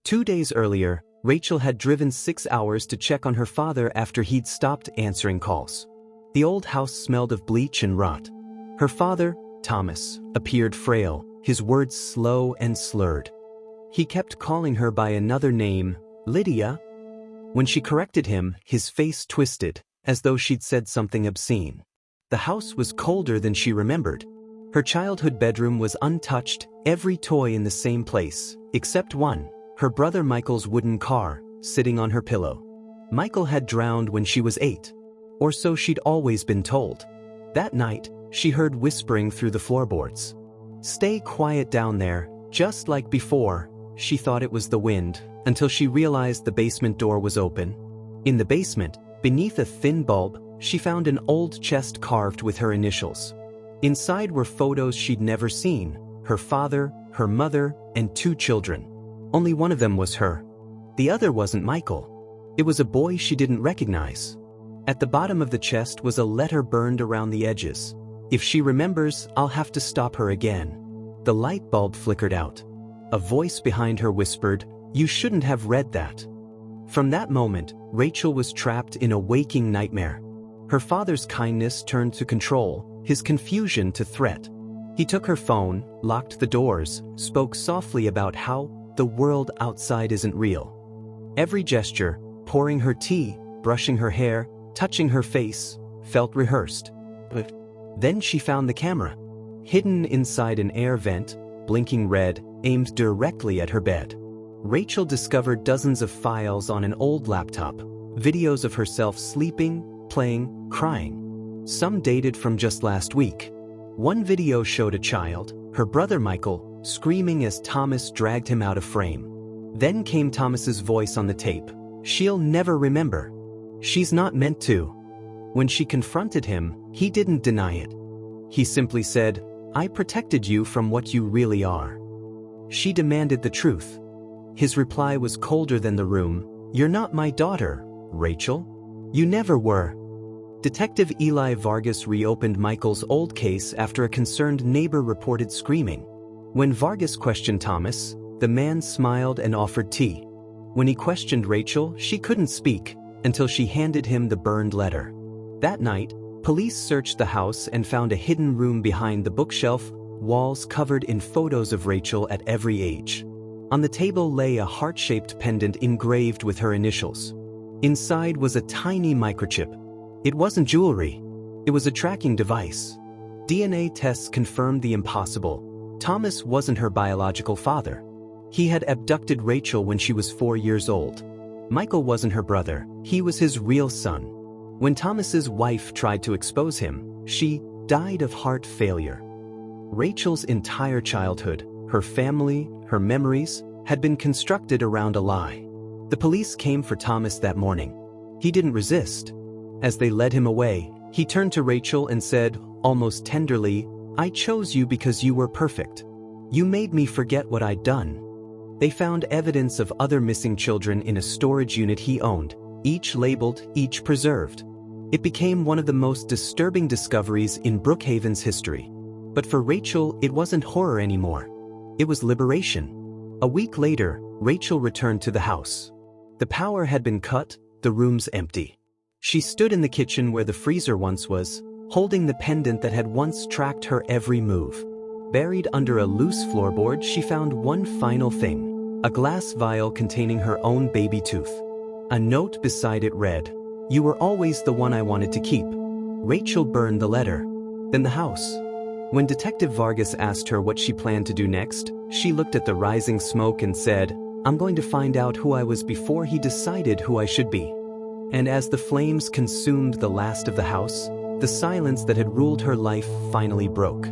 2 days earlier, Rachel had driven 6 hours to check on her father after he'd stopped answering calls. The old house smelled of bleach and rot. Her father, Thomas, appeared frail, his words slow and slurred. He kept calling her by another name, Lydia. When she corrected him, his face twisted, as though she'd said something obscene. The house was colder than she remembered. Her childhood bedroom was untouched, every toy in the same place, except one, her brother Michael's wooden car, sitting on her pillow. Michael had drowned when she was 8. Or so she'd always been told. That night, she heard whispering through the floorboards. "Stay quiet down there," just like before. She thought it was the wind, until she realized the basement door was open. In the basement, beneath a thin bulb, she found an old chest carved with her initials. Inside were photos she'd never seen, her father, her mother, and 2 children. Only one of them was her. The other wasn't Michael. It was a boy she didn't recognize. At the bottom of the chest was a letter burned around the edges. "If she remembers, I'll have to stop her again." The light bulb flickered out. A voice behind her whispered, "You shouldn't have read that." From that moment, Rachel was trapped in a waking nightmare. Her father's kindness turned to control, his confusion to threat. He took her phone, locked the doors, spoke softly about how the world outside isn't real. Every gesture, pouring her tea, brushing her hair, touching her face, felt rehearsed. But then she found the camera. Hidden inside an air vent, blinking red, aimed directly at her bed. Rachel discovered dozens of files on an old laptop, videos of herself sleeping, playing, crying. Some dated from just last week. One video showed a child, her brother Michael, screaming as Thomas dragged him out of frame. Then came Thomas's voice on the tape. "She'll never remember. She's not meant to." When she confronted him, he didn't deny it. He simply said, "I protected you from what you really are." She demanded the truth. His reply was colder than the room. "You're not my daughter, Rachel. You never were." Detective Eli Vargas reopened Michael's old case after a concerned neighbor reported screaming. When Vargas questioned Thomas, the man smiled and offered tea. When he questioned Rachel, she couldn't speak, until she handed him the burned letter. That night, police searched the house and found a hidden room behind the bookshelf, walls covered in photos of Rachel at every age. On the table lay a heart-shaped pendant engraved with her initials. Inside was a tiny microchip. It wasn't jewelry. It was a tracking device. DNA tests confirmed the impossible. Thomas wasn't her biological father. He had abducted Rachel when she was 4 years old. Michael wasn't her brother. He was his real son. When Thomas's wife tried to expose him, she died of heart failure. Rachel's entire childhood, her family, her memories, had been constructed around a lie. The police came for Thomas that morning. He didn't resist. As they led him away, he turned to Rachel and said, almost tenderly, "I chose you because you were perfect. You made me forget what I'd done." They found evidence of other missing children in a storage unit he owned, each labeled, each preserved. It became one of the most disturbing discoveries in Brookhaven's history. But for Rachel, it wasn't horror anymore. It was liberation. A week later, Rachel returned to the house. The power had been cut, the rooms empty. She stood in the kitchen where the freezer once was, holding the pendant that had once tracked her every move. Buried under a loose floorboard, she found one final thing, a glass vial containing her own baby tooth. A note beside it read, "You were always the one I wanted to keep." Rachel burned the letter. Then the house. When Detective Vargas asked her what she planned to do next, she looked at the rising smoke and said, "I'm going to find out who I was before he decided who I should be." And as the flames consumed the last of the house, the silence that had ruled her life finally broke.